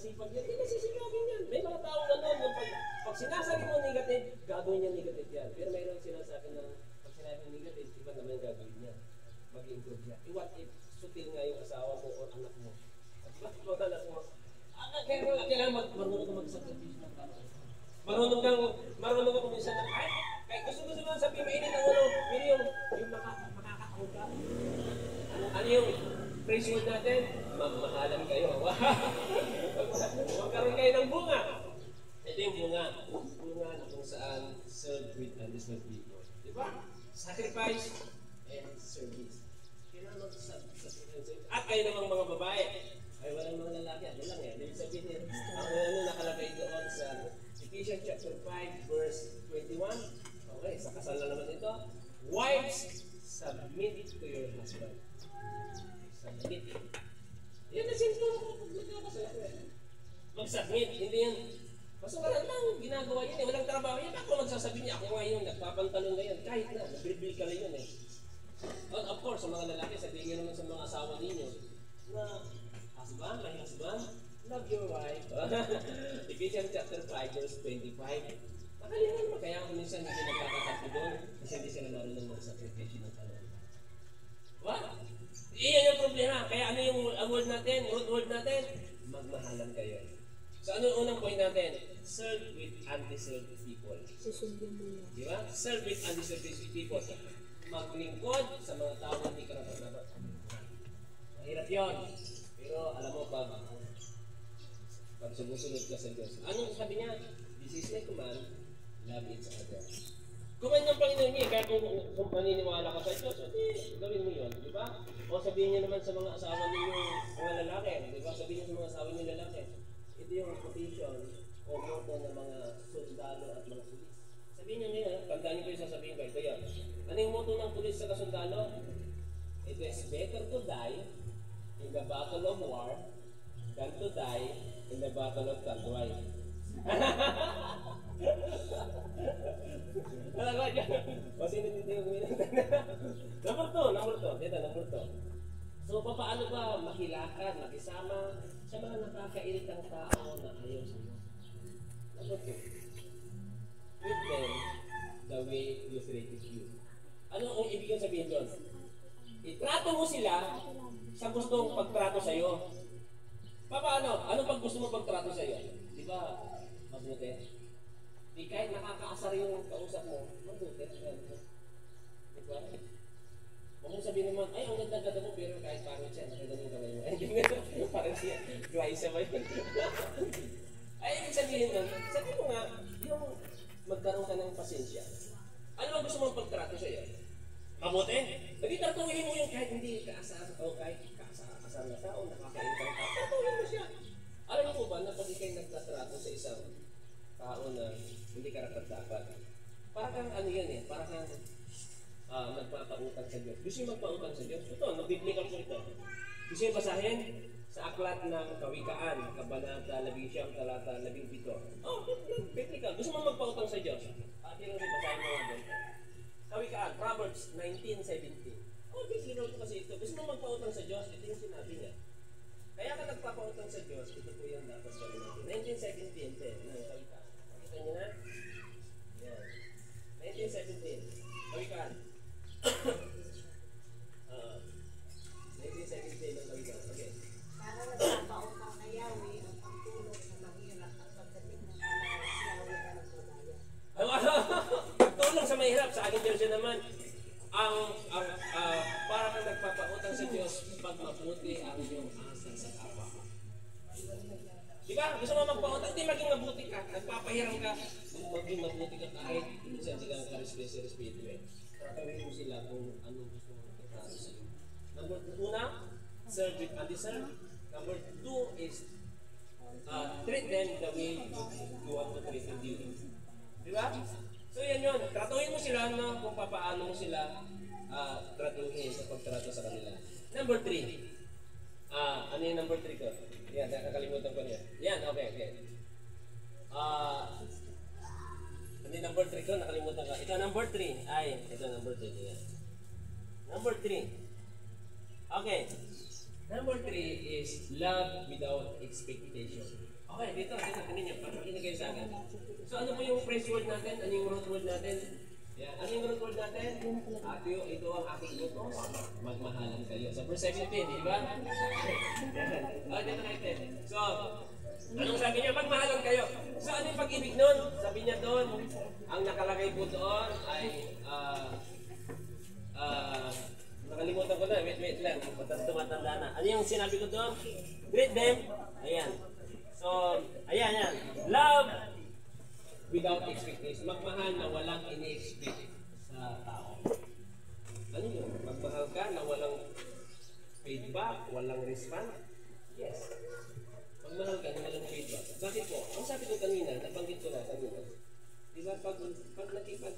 masipag yan, hindi sisigagin yan. May mga taong gano'n, yung pag sinasabi mo negative, gagawin niya negative yan. Pero mayroon sinasabi na pag sinabi mo negative, iba naman yung gagawin niya. Mag-improve niya. What if sutil nga yung asawa mo o anak mo? At bakit mo anak mo? Kailangan marunong ka mag-sacrifice ng tao. Marunong ka kuminsan na, ay, kahit gusto lang sabihin, mainit ang ulo. Pero yung makakataon ka. Ano yung praise word natin? Magmahalan kayo. Magkaroon kayo ng bunga. Ito yung bunga. Bunga na kung saan serve with and serve people. Diba? Sacrifice and service. Kailangan mag-sacrifice. At kayo namang mga babae. Ay, walang mga lalaki. Ano lang yan. Ibig sabihin, ang nakalagay doon sa Ephesians chapter 5, verse 21. Okay, sa kasal na naman ito. Wives, submit to your husband. Submit. Yan na simple. Mag-submit. Hindi yan. Basta wala lang ginagawa yan eh. Walang trabaho yan. Ako magsasabi niya. Ako ngayon, nagpapantalon na yan. Kahit na, nag-reveal ka lang yun eh. Of course, sa mga lalaki, sabihin nyo naman sa mga asawa ninyo na husband, my husband, love your wife. Ephesians chapter 5, verse 25. Nakalimutan mo. Kaya kung minsan hindi nagkakatapo doon, kasi hindi sila marunong mag-sacrifice ng talon. What? Iyan yung problema. Kaya ano yung word natin, root word natin? Magmahalan kayo. So ano yung unang point natin? Serve with undeserved people. Di ba? Serve with undeserved people. Maglingkod sa mga tao na hindi karapat-dapat. Mahirap yun. Pero alam mo, pag sumusunod ka sa Diyos, anong sabi niya? This is my command, love each other. Command ng Panginoon niya, kaya kung paniniwala ka sa Diyos, gawin mo yun, di ba? O sabihin niyo naman sa mga asawa ninyo, mga lalaki, di ba? Sabihin niyo sa mga asawa ninyo lalaki, ito yung quotation o motto ng mga sundalo at mga pulis. Sabihin niyo ngayon, tandaan niyo ko yung sasabihin ko, ito yan. Ano yung motto ng pulis sa kasundalo? It is better to die in the battle of war than to die in the battle of Kandway. Talaga dyan. O sino dito yung minuntan? Number 2. Dito, number 2. So, paano ba makilakan, makisama sa mga nakakairitang tao na ayaw sa iyo? Number 2. Treat them the way you treated you. Ano ang ibig sabihin doon? Itrato mo sila sa gustong pagtrato sa iyo. Paano? Ano pag gusto mo pagtrato sa iyo? Di ba, mabuti? Di kahit nakakaasar yung kausap mo, mabuti. Di ba? Huwag mong sabihin naman, ay, ang ganda-ganda mo, pero kahit pangit siya, nakagano yung kamay mo. Ay, ganyan. Parang siya, Glyza ba yun? Ay, ibig sabihin nun, sabi mo nga, yung magkaroon ka ng pasensya. Ano ang gusto mong pagtrato sa iyo? Mabuti? Hindi, tatuhin mo yung kahit hindi kaasar o kahit kaasar na tao, nakakaintang tao, tatuhin mo siya. Alam mo ba na pag ikay nagtatrato sa isang tao na hindi karapat-dapat, para kang ano yan eh, para kang magpapautang sa Diyos. Gusto yung magpautang sa Diyos? Ito, nabiblikal ko ito. Gusto yung basahin sa aklat ng Kawikaan, Kabanata 11, talata 17. Oh, biblical. Gusto mo magpautang sa Diyos? Tingnan mo, basahin mo nga doon. Kawikaan, Proverbs 19:17. Oh, biblical ko kasi ito. Gusto mo magpautang sa Diyos? Ito yung sinabi niya. Kaya ka nagpapautang sa Diyos, ito po yung dapat gawin natin. 19:17, Kawikaan. Makita niyo na? Yan. 19:17. Kawikaan. 19:17 ng Kawikaan. Okay. Para nagpapautang na Yahweh ang pagtulong sa mahirap at pagdating ng panahon si Yahweh ang nagbabayad. Pagtulong sa mahirap, sa aking version naman, para kang nagpapautang sa Diyos pag mabuti ang iyong asa sa kapwa. Di ba? Gusto mo magpautang, hindi maging mabuti ka. Nagpapahiram ka, maging mabuti ka kahit minsan silang ka-respeto eh. Tatawin mo sila kung anong gusto mo magpapato sa iyo. Number 2 na, serve with undeserved. Number 2 is treat them the way you want to treat them. Di ba? So yan yun, tratuhin mo sila na kung paano mo sila tratuhin sa pagtrato sa kanila. Number 3. Ano yung number 3 ko? Yan, nakakalimutan ko niya. Yan, okay. Ano yung number 3 ko? Nakalimutan ka. Ito number 3. Ay, ito number 3. Yan. Number 3. Okay. Number 3 is love without expectation. Okay, dito, tingnan niyo. Pakikinig kayo sa akin. So, ano po yung phrase word natin? Ano yung root word natin? Yeah. Ano yung root word natin? Ito ang aking luto. Magmahalan kayo. So, verse 17, di ba? Okay, dito natin. So, anong sabi niya? Magmahalan kayo. So, ano yung pag-ibig nun? Sabi niya doon, ang nakalagay po doon ay, nakalimutan ko na. Wait lang. Tumatanda na. Ano yung sinabi ko doon? Greet them. Ayan. So, ayan. Love without expectation. Magmahal na walang ini-expect sa tao. Ano yun? Magmahal ka na walang feedback, walang response? Yes. Magmahal ka na walang feedback. Bakit po? Ang sabi ko kanina, nabanggit ko na kanina. Diba, pag nakipag